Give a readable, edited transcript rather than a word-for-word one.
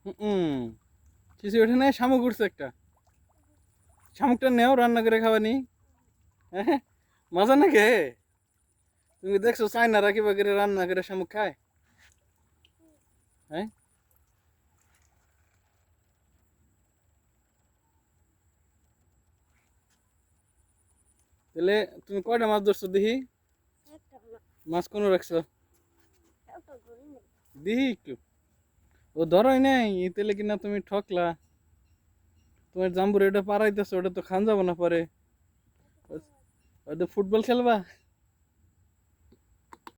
হুম, কিছু ওঠে নাই, শামুক উঠছে একটা। শামুকটা নেও, রান্না করে খাওয়ানি। হ্যাঁ, মজা নাকি? তুমি দেখছো চাইনারা কিবা করে রান্না করে শামুক খায়? হ্যাঁ, তাহলে তুমি কয়টা মাছ ধরছো দেখি? মাছ কোনো রাখছো দেখি একটু। ও ধরোই নাই, তাহলে কিনা তুমি ঠকলা। তোমার জাম্বুরে ওটা পারাইতেছো, ওটা তো খান যাবো না পরে। ওই তো ফুটবল খেলবা।